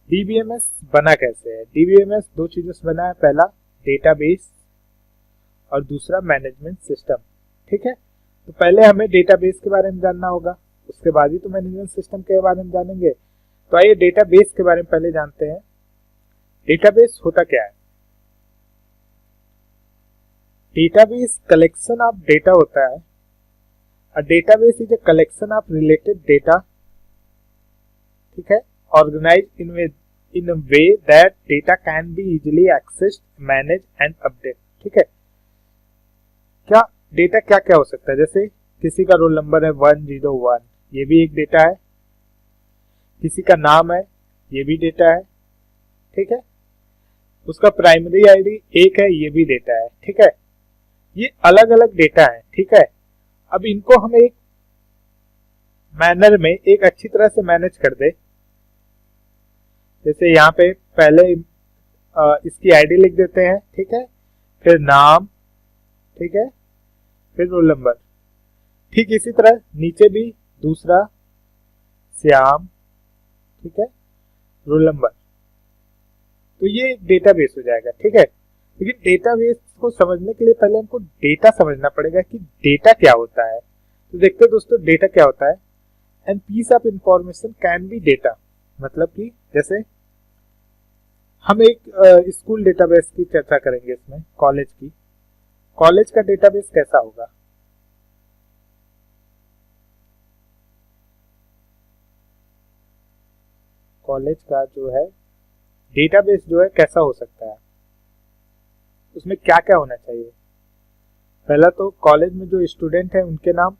DBMS बना कैसे है? डीबीएमएस दो चीजों से बना है, पहला डेटाबेस और दूसरा मैनेजमेंट सिस्टम। ठीक है, तो पहले हमें डेटाबेस के बारे में जानना होगा, उसके बाद ही तो मैनेजमेंट सिस्टम के बारे में जानेंगे। तो आइए डेटाबेस के बारे में पहले जानते हैं। डेटाबेस होता क्या है? डेटाबेस कलेक्शन ऑफ डेटा होता है। A database is a collection of related data, ठीक है, organised in a way that data can be easily accessed, manage and update. ठीक है, क्या डेटा क्या क्या हो सकता है? जैसे किसी का रोल नंबर है 101, ये भी एक डेटा है। किसी का नाम है, ये भी डेटा है। ठीक है, उसका प्राइमरी आईडी एक है, ये भी डेटा है। ठीक है, ये अलग अलग डेटा है। ठीक है, अब इनको हम एक मैनर में एक अच्छी तरह से मैनेज कर दे। जैसे यहाँ पे पहले इसकी आईडी लिख देते हैं, ठीक है, फिर नाम, ठीक है, फिर रोल नंबर। ठीक इसी तरह नीचे भी दूसरा श्याम, ठीक है, रोल नंबर। तो ये एक डेटाबेस हो जाएगा। ठीक है, लेकिन डेटाबेस को समझने के लिए पहले हमको डेटा समझना पड़ेगा कि डेटा क्या होता है। तो देखते हैं दोस्तों, डेटा क्या होता है। And piece of information can be data, मतलब कि जैसे हम एक स्कूल डेटाबेस की चर्चा करेंगे इसमें, कॉलेज की। कॉलेज का डेटाबेस कैसा होगा? कॉलेज का जो है डेटाबेस जो है कैसा हो सकता है? उसमें क्या क्या होना चाहिए? पहला तो कॉलेज में जो स्टूडेंट है उनके नाम,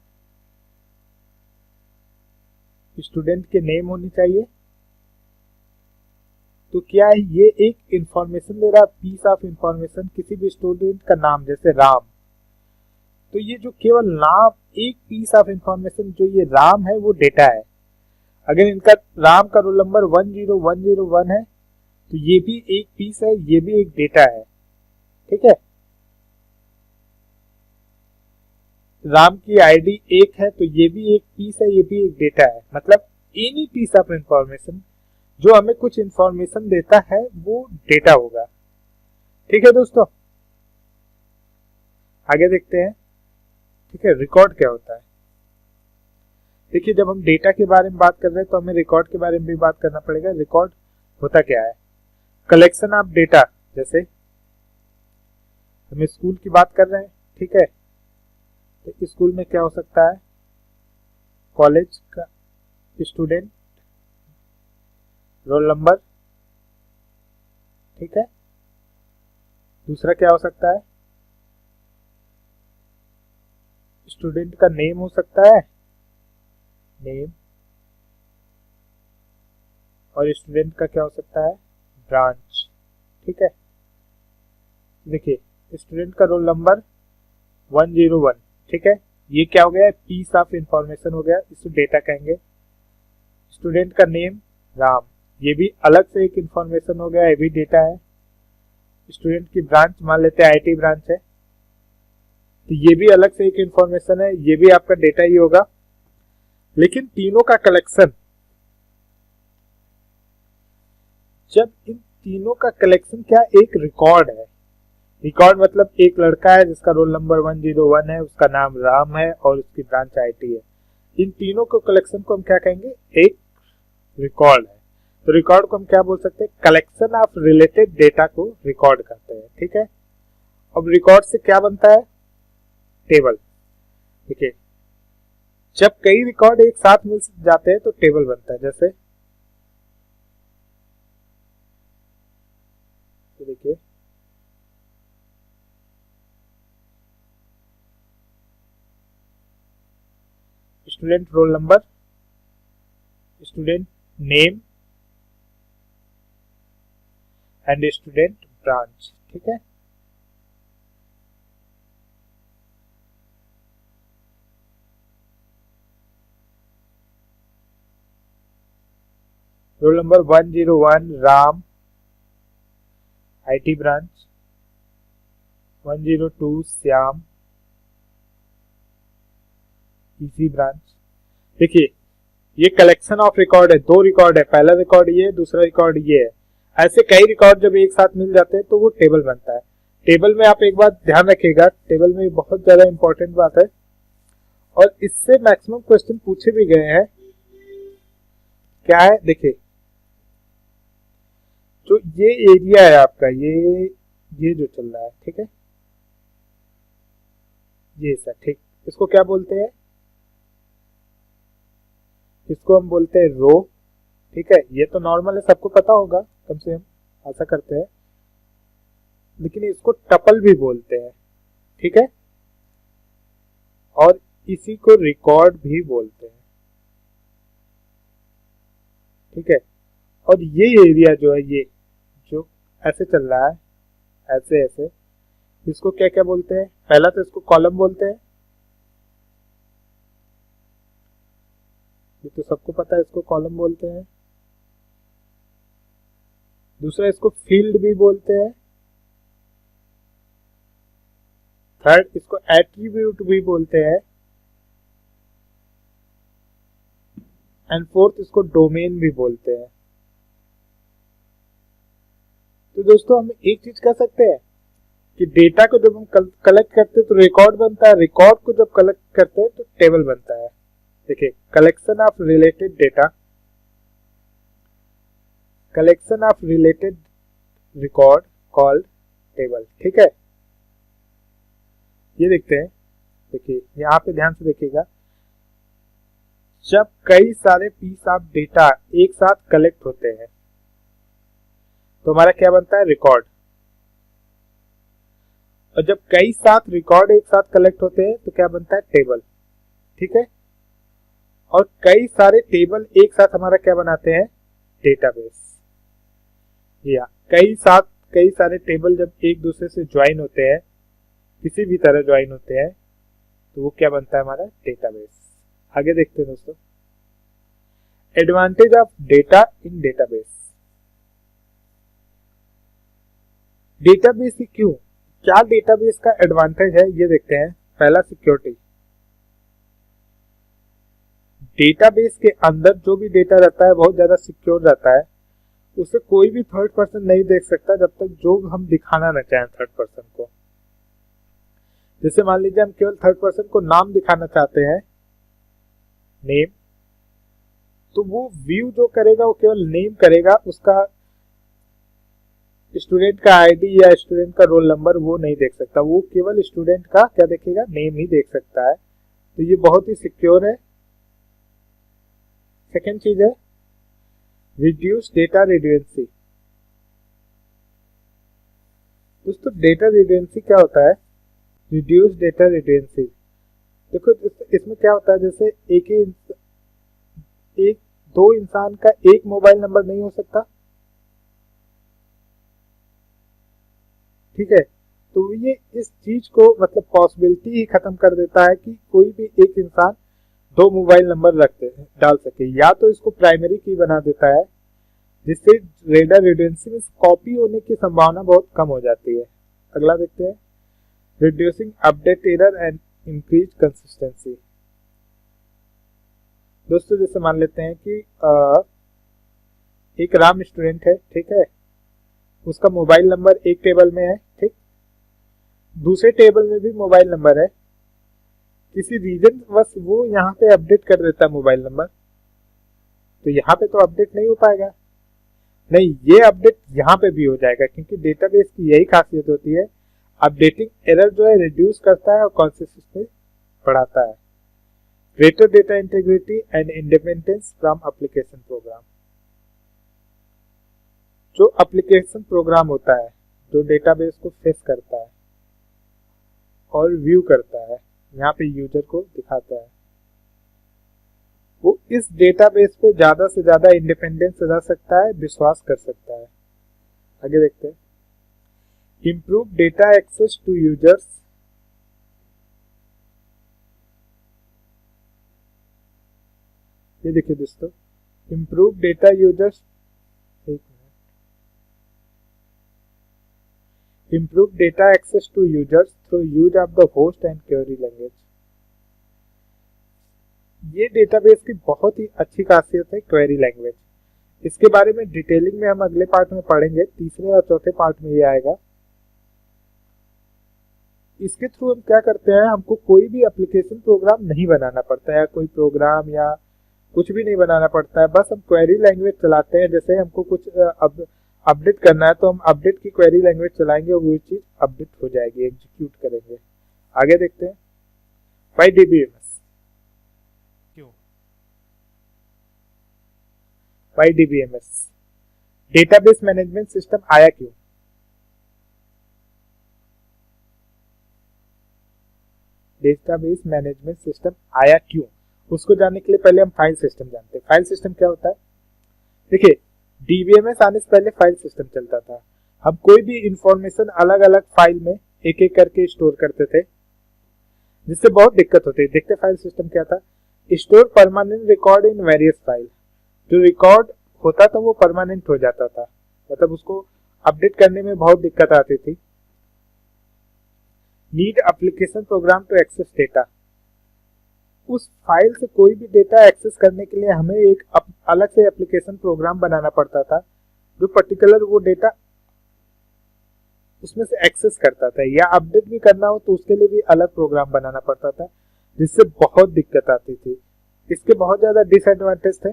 स्टूडेंट के नेम होनी चाहिए। तो क्या है, ये एक इंफॉर्मेशन दे रहा है, पीस ऑफ इंफॉर्मेशन, किसी भी स्टूडेंट का नाम, जैसे राम। तो ये जो केवल नाम, एक पीस ऑफ इंफॉर्मेशन जो ये राम है वो डेटा है। अगर इनका राम का रोल नंबर 10101 है तो ये भी एक पीस है, ये भी एक डेटा है। ठीक है, राम की आईडी एक है तो ये भी एक पीस है, ये भी एक डेटा है। मतलब एनी पीस ऑफ इंफॉर्मेशन जो हमें कुछ इंफॉर्मेशन देता है वो डेटा होगा। ठीक है दोस्तों, आगे देखते हैं। ठीक है, रिकॉर्ड क्या होता है? देखिए, जब हम डेटा के बारे में बात कर रहे हैं तो हमें रिकॉर्ड के बारे में भी बात करना पड़ेगा। रिकॉर्ड होता क्या है? Collection of data. जैसे हम स्कूल की बात कर रहे हैं, ठीक है, तो स्कूल में क्या हो सकता है? कॉलेज का स्टूडेंट, रोल नंबर, ठीक है। दूसरा क्या हो सकता है? स्टूडेंट का नेम हो सकता है, नेम। और स्टूडेंट का क्या हो सकता है? ब्रांच। ठीक है, देखिए स्टूडेंट का रोल नंबर 101, ठीक है, ये क्या हो गया? पीस ऑफ इंफॉर्मेशन हो गया, इसको डेटा कहेंगे। स्टूडेंट का नेम राम, ये भी अलग से एक इंफॉर्मेशन हो गया, ये भी डेटा है। स्टूडेंट की ब्रांच मान लेते हैं आईटी ब्रांच है, तो ये भी अलग से एक इंफॉर्मेशन है, ये भी आपका डेटा ही होगा। लेकिन तीनों का कलेक्शन, जब इन तीनों का कलेक्शन क्या, एक रिकॉर्ड है। रिकॉर्ड मतलब एक लड़का है जिसका रोल नंबर 101 है, उसका नाम राम है और उसकी ब्रांच आईटी है। इन तीनों को कलेक्शन को हम क्या कहेंगे? एक रिकॉर्ड है। तो रिकॉर्ड को हम क्या बोल सकते हैं? कलेक्शन ऑफ रिलेटेड डेटा को रिकॉर्ड कहते हैं। ठीक है, अब रिकॉर्ड से क्या बनता है? टेबल। देखिए, जब कई रिकॉर्ड एक साथ मिल जाते हैं तो टेबल बनता है। जैसे तो देखिए, student roll number, student name and student branch. ठीक है, roll number 101 Ram, IT branch 102 Shyam, इसी ब्रांच। देखिए, ये कलेक्शन ऑफ रिकॉर्ड है, दो रिकॉर्ड है, पहला रिकॉर्ड ये है, दूसरा रिकॉर्ड ये है। ऐसे कई रिकॉर्ड जब एक साथ मिल जाते हैं तो वो टेबल बनता है। टेबल में आप एक बात ध्यान रखिएगा, टेबल में बहुत ज्यादा इंपॉर्टेंट बात है और इससे मैक्सिमम क्वेश्चन पूछे भी गए हैं। क्या है देखिए, जो ये एरिया है आपका, ये जो चल रहा है, ठीक है, ये सर, ठीक, इसको क्या बोलते हैं? इसको हम बोलते हैं रो, ठीक है। ये तो नॉर्मल है, सबको पता होगा, कम से कम ऐसा करते हैं। लेकिन इसको टपल भी बोलते हैं, ठीक है, और इसी को रिकॉर्ड भी बोलते हैं, ठीक है। और ये एरिया जो है, ये जो ऐसे चल रहा है, ऐसे ऐसे, इसको क्या क्या बोलते हैं? पहला तो इसको कॉलम बोलते हैं, ये तो सबको पता है, इसको कॉलम बोलते हैं। दूसरा इसको फील्ड भी बोलते हैं। थर्ड इसको एट्रीब्यूट भी बोलते हैं। एंड फोर्थ इसको डोमेन भी बोलते हैं। तो दोस्तों हम एक चीज कह सकते हैं कि डेटा को जब हम कलेक्ट करते हैं तो रिकॉर्ड बनता है, रिकॉर्ड को जब कलेक्ट करते हैं तो टेबल बनता है। देखिए, collection of related data, collection of related record called table, ठीक है। ये देखते हैं, देखिए यहाँ पे ध्यान से देखिएगा, जब कई सारे पीस ऑफ डेटा एक साथ कलेक्ट होते हैं तो हमारा क्या बनता है? रिकॉर्ड। और जब कई साथ रिकॉर्ड एक साथ कलेक्ट होते हैं तो क्या बनता है? टेबल, ठीक है। और कई सारे टेबल एक साथ हमारा क्या बनाते हैं? डेटाबेस। या कई सारे टेबल जब एक दूसरे से ज्वाइन होते हैं, किसी भी तरह ज्वाइन होते हैं, तो वो क्या बनता है? हमारा डेटाबेस। आगे देखते हैं दोस्तों, advantage of data in database. Database क्यों, क्या डेटाबेस का एडवांटेज है, ये देखते हैं। पहला, सिक्योरिटी। डेटाबेस के अंदर जो भी डेटा रहता है बहुत ज्यादा सिक्योर रहता है, उसे कोई भी थर्ड पर्सन नहीं देख सकता जब तक जो हम दिखाना न चाहें थर्ड पर्सन को। जैसे मान लीजिए हम केवल थर्ड पर्सन को नाम दिखाना चाहते हैं, नेम, तो वो व्यू जो करेगा वो केवल नेम करेगा, उसका स्टूडेंट का आईडी या स्टूडेंट का रोल नंबर वो नहीं देख सकता, वो केवल स्टूडेंट का क्या देखेगा? नेम ही देख सकता है। तो ये बहुत ही सिक्योर है। सेकेंड चीज है रिड्यूस डेटा रिडंडेंसी। दोस्तों डेटा रिडंडेंसी क्या होता है? रिड्यूस डेटा रिडंडेंसी, देखो इसमें क्या होता है, जैसे दो इंसान का एक मोबाइल नंबर नहीं हो सकता, ठीक है। तो ये इस चीज को मतलब पॉसिबिलिटी ही खत्म कर देता है कि कोई भी एक इंसान दो मोबाइल नंबर डाल सके, या तो इसको प्राइमरी की बना देता है, जिससे डेटा रिडंडेंसी में कॉपी होने की संभावना बहुत कम हो जाती है। अगला देखते हैं, reducing update error and increase consistency. दोस्तों जैसे मान लेते हैं कि एक राम स्टूडेंट है, ठीक है, उसका मोबाइल नंबर एक टेबल में है, ठीक, दूसरे टेबल में भी मोबाइल नंबर है, किसी रीजन बस वो यहाँ पे अपडेट कर देता है मोबाइल नंबर, तो यहाँ पे तो अपडेट नहीं हो पाएगा। नहीं, ये अपडेट यहाँ पे भी हो जाएगा, क्योंकि डेटाबेस की यही खासियत होती है, अपडेटिंग एरर जो है रिड्यूस करता है और कंसिस्टेंसी बढ़ाता है। Greater data integrity and independence from application program. जो एप्लीकेशन प्रोग्राम होता है जो डेटाबेस को फेस करता है और व्यू करता है, यहाँ पे यूजर को दिखाता है, वो इस डेटाबेस पे ज्यादा से ज्यादा इंडिपेंडेंस रह सकता है, विश्वास कर सकता है। आगे देखते हैं, improve data access to users. ये देखिए दोस्तों, इम्प्रूव डेटा यूजर्स, एक minute, improve data access to users through use of the host and query language. ये डेटाबेस की बहुत ही अच्छी खासियत है क्वेरी लैंग्वेज। इसके बारे में डिटेलिंग में हम अगले पार्ट में पढ़ेंगे, तीसरे और चौथे पार्ट में ये आएगा। इसके थ्रू हम क्या करते हैं, हमको कोई भी एप्लीकेशन प्रोग्राम नहीं बनाना पड़ता है, कोई प्रोग्राम या कुछ भी नहीं बनाना पड़ता है, बस हम क्वेरी लैंग्वेज चलाते हैं। जैसे हमको कुछ अपडेट करना है तो हम अपडेट की क्वेरी लैंग्वेज चलाएंगे और वो चीज अपडेट हो जाएगी, एग्जीक्यूट करेंगे। आगे देखते हैं। वाई डीबीएमएस, क्यों why DBMS database management system आया क्यों? डेटाबेस मैनेजमेंट सिस्टम आया क्यों, उसको जानने के लिए पहले हम फाइल सिस्टम जानते हैं। फाइल सिस्टम क्या होता है? देखिए, डीबीएमएस आने से पहले फाइल सिस्टम चलता था। हम कोई भी इंफॉर्मेशन अलग अलग फाइल में एक एक करके स्टोर करते थे, जिससे बहुत दिक्कत होती है। देखते फाइल सिस्टम क्या था? Store permanent record in various file. जो रिकॉर्ड होता था वो परमानेंट हो जाता था, मतलब उसको अपडेट करने में बहुत दिक्कत आती थी। Need application program to access data, उस फाइल से कोई भी डेटा एक्सेस करने के लिए हमें एक अलग से एप्लीकेशन प्रोग्राम बनाना पड़ता था, जो पर्टिकुलर वो डेटा उसमें से एक्सेस करता था। या अपडेट भी करना हो तो उसके लिए भी अलग प्रोग्राम बनाना पड़ता था, जिससे बहुत दिक्कत आती थी। इसके बहुत ज्यादा डिसएडवांटेज थे।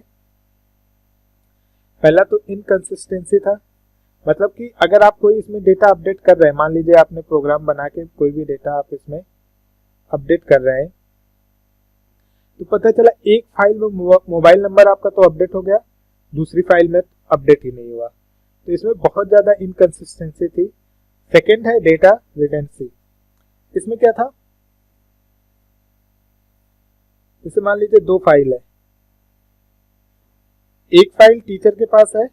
पहला तो इनकंसिस्टेंसी था, मतलब कि अगर आप कोई इसमें डेटा अपडेट कर रहे हैं, मान लीजिए आपने प्रोग्राम बना के कोई भी डेटा आप इसमें अपडेट कर रहे हैं, तो पता चला एक फाइल में मोबाइल नंबर आपका तो अपडेट हो गया, दूसरी फाइल में अपडेट ही नहीं हुआ। तो इसमें बहुत ज्यादा इनकंसिस्टेंसी थी। सेकेंड है डेटा रिडेंडेंसी। इसमें क्या था, जैसे मान लीजिए दो फाइल है, एक फाइल टीचर के पास है,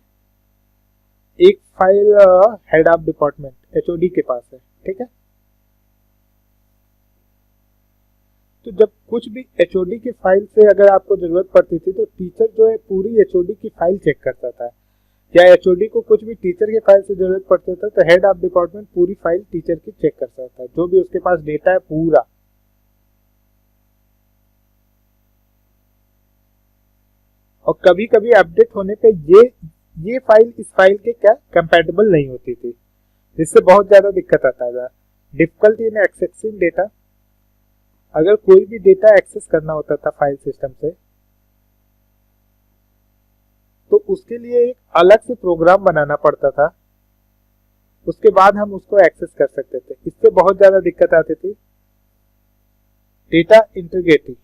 एक file head of department HOD के पास है, ठीक है। तो जब कुछ भी एचओडी की फाइल से अगर आपको जरूरत पड़ती थी तो टीचर जो है पूरी एचओडी की फाइल चेक करता था, या एचओडी को कुछ भी टीचर के फाइल से जरूरत पड़ता था तो हेड ऑफ डिपार्टमेंट पूरी फाइल टीचर की चेक करता था, जो भी उसके पास डेटा है पूरा। और कभी कभी अपडेट होने पे ये फाइल इस फाइल के क्या कंपैटिबल नहीं होती थी, जिससे बहुत ज्यादा दिक्कत आता था। डिफिकल्टी इन एक्सेसिंग डेटा, अगर कोई भी डेटा एक्सेस करना होता था फाइल सिस्टम से तो उसके लिए एक अलग से प्रोग्राम बनाना पड़ता था, उसके बाद हम उसको एक्सेस कर सकते थे। इससे बहुत ज्यादा दिक्कत आती थी। डेटा इंटीग्रिटी,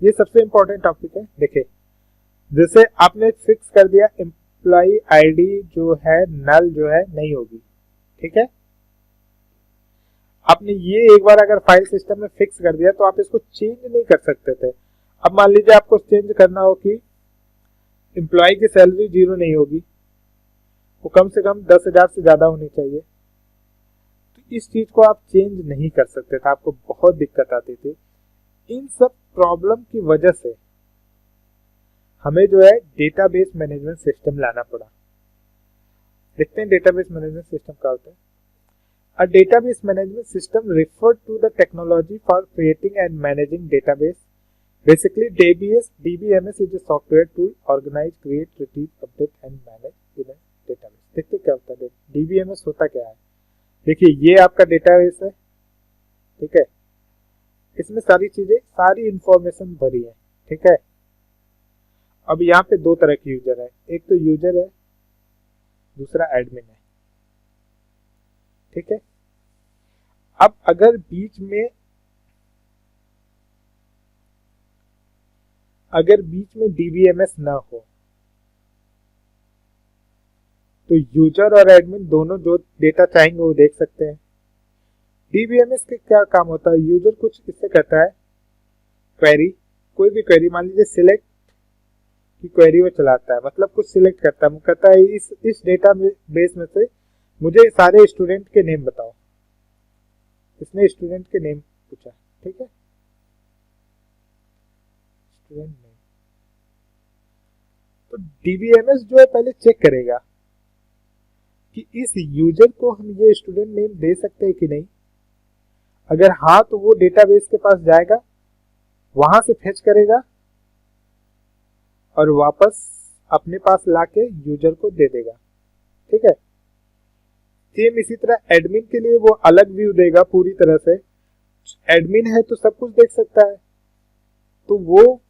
ये सबसे इंपॉर्टेंट टॉपिक है। देखिए, जैसे आपने फिक्स कर दिया एम्प्लॉय आईडी जो है नल जो है नहीं होगी, ठीक है। आपने ये एक बार अगर फाइल सिस्टम में फिक्स कर दिया तो आप इसको चेंज नहीं कर सकते थे। अब मान लीजिए आपको चेंज करना हो कि एम्प्लॉय की सैलरी 0 नहीं होगी, वो कम से कम 10,000 से ज्यादा होनी चाहिए, तो इस चीज को आप चेंज नहीं कर सकते थे, आपको बहुत दिक्कत आती थी। इन सब प्रॉब्लम की वजह से हमें जो है डेटाबेस मैनेजमेंट सिस्टम लाना पड़ा। देखते हैं डेटाबेस मैनेजमेंट सिस्टम क्या होता है। A database management system referred to the technology for creating and managing database. Basically, DBMS is a software tool organize, create, retrieve, update and manage in a database. देखते क्या होता है DBMS होता क्या है। देखिए, ये आपका डेटाबेस है, ठीक है। इसमें सारी चीजें, सारी इंफॉर्मेशन भरी है, ठीक है। अब यहाँ पे दो तरह के यूजर है, एक तो यूजर है, दूसरा एडमिन है, ठीक है। अब अगर बीच में डीबीएमएस ना हो तो यूजर और एडमिन दोनों जो डेटा चाहेंगे वो देख सकते हैं। डीबीएमएस के क्या काम होता है, यूजर कुछ इससे कहता है क्वेरी, कोई भी क्वेरी, मान लीजिए सिलेक्ट की क्वेरी वो चलाता है, मतलब कुछ सिलेक्ट करता है, वो कहता है इस डेटा बेस में से मुझे सारे स्टूडेंट के नेम बताओ। इसने स्टूडेंट के नेम पूछा, ठीक है, स्टूडेंट नेम। तो डीबीएमएस जो है पहले चेक करेगा कि इस यूजर को हम ये स्टूडेंट नेम दे सकते हैं कि नहीं। अगर हाँ तो वो डेटाबेस के पास जाएगा वहां से फेच करेगा और वापस अपने पास लाके यूजर को दे देगा। ठीक है, सेम इसी तरह एडमिन के लिए वो अलग व्यू देगा पूरी तरह से। एडमिन है तो सब कुछ देख सकता है, तो वो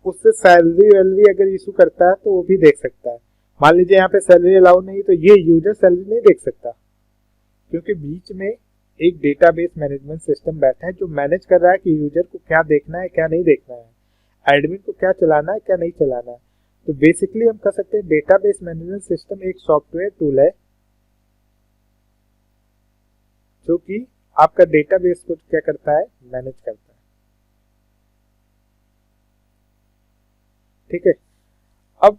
उससे सैलरी वैलरी अगर इशू करता है तो वो भी देख सकता है। मान लीजिए यहाँ पे सैलरी अलाउ नहीं, तो ये यूजर सैलरी नहीं देख सकता, क्योंकि बीच में एक डेटाबेस मैनेजमेंट सिस्टम बैठा है जो मैनेज कर रहा है कि यूजर को क्या देखना है क्या नहीं देखना है, एडमिन को क्या चलाना है क्या नहीं चलाना है। तो बेसिकली हम कह सकते हैं डेटाबेस मैनेजमेंट सिस्टम एक सॉफ्टवेयर टूल है जो कि आपका डेटाबेस को क्या करता है, मैनेज करता है। ठीक है, अब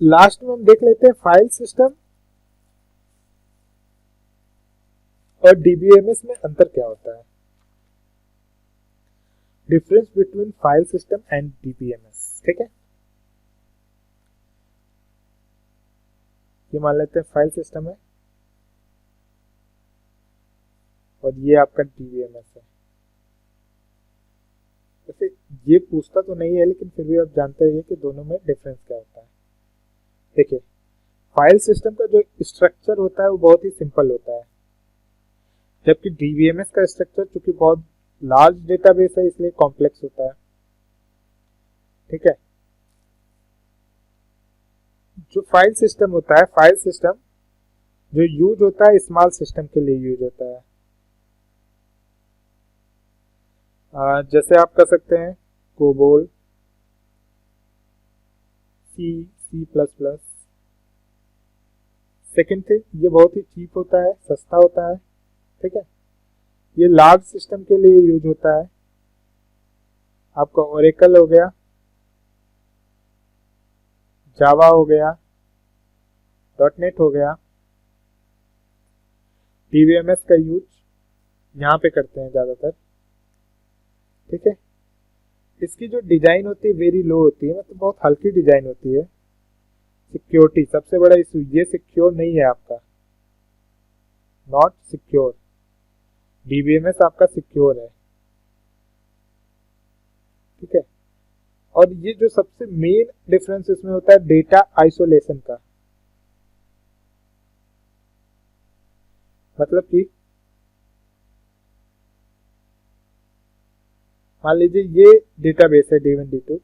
लास्ट में हम देख लेते हैं फाइल सिस्टम और डीबीएमएस में अंतर क्या होता है। Difference between file system and DBMS. ठीक है, ये मान लेते हैं फाइल सिस्टम है और ये आपका डीबीएमएस है। वैसे ये पूछता तो नहीं है, लेकिन फिर भी आप जानते रहिए कि दोनों में डिफरेंस क्या होता है। देखिए, फाइल सिस्टम का जो स्ट्रक्चर होता है वो बहुत ही सिंपल होता है, जबकि डीबीएमएस का स्ट्रक्चर चूंकि बहुत लार्ज डेटाबेस है इसलिए कॉम्प्लेक्स होता है। ठीक है, जो फाइल सिस्टम होता है, फाइल सिस्टम जो यूज होता है स्मॉल सिस्टम के लिए यूज होता है। जैसे आप कर सकते हैं COBOL, C plus plus. Second thing, ये बहुत ही चीप होता है, सस्ता होता है। ठीक है, ये लार्ज सिस्टम के लिए यूज होता है। आपका ओरेकल हो गया, जावा हो गया, .NET हो गया। डीबीएमएस का यूज यहाँ पे करते हैं ज़्यादातर। ठीक है, इसकी जो डिजाइन होती है वेरी लो होती है, मतलब बहुत हल्की डिजाइन होती है। सिक्योरिटी सबसे बड़ा इशू, ये सिक्योर नहीं है आपका, नॉट सिक्योर। डीबीएमएस आपका सिक्योर है। ठीक है, और ये जो सबसे मेन डिफरेंस इसमें होता है डेटा आइसोलेशन का। मतलब कि मान लीजिए ये डेटाबेस है D1 D2,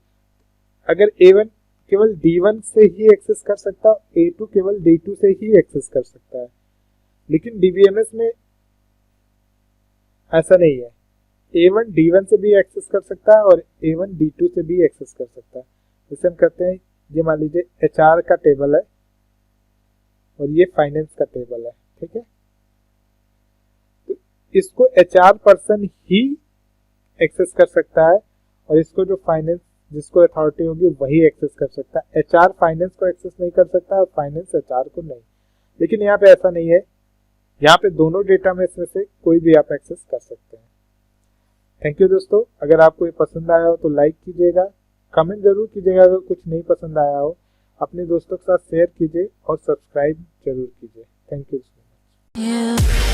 अगर A1 केवल D1 से ही एक्सेस कर सकता है, A2 केवल D2 से ही एक्सेस कर सकता है। लेकिन डीबीएमएस में ऐसा नहीं है, A1 D1 से भी एक्सेस कर सकता है और A1 D2 से भी एक्सेस कर सकता है। जैसे हम कहते हैं, ये मान लीजिए HR का टेबल है और ये फाइनेंस का टेबल है। ठीक है, तो इसको HR पर्सन ही एक्सेस कर सकता है और इसको जो फाइनेंस जिसको अथॉरिटी होगी वही एक्सेस कर सकता है। HR फाइनेंस को एक्सेस नहीं कर सकता और फाइनेंस HR को नहीं। लेकिन यहाँ पे ऐसा नहीं है, यहाँ पे दोनों डेटा में से कोई भी आप एक्सेस कर सकते हैं। थैंक यू दोस्तों, अगर आपको ये पसंद आया हो तो लाइक कीजिएगा, कमेंट जरूर कीजिएगा। अगर कुछ नहीं पसंद आया हो अपने दोस्तों के साथ शेयर कीजिए और सब्सक्राइब जरूर कीजिए। Thank you so much.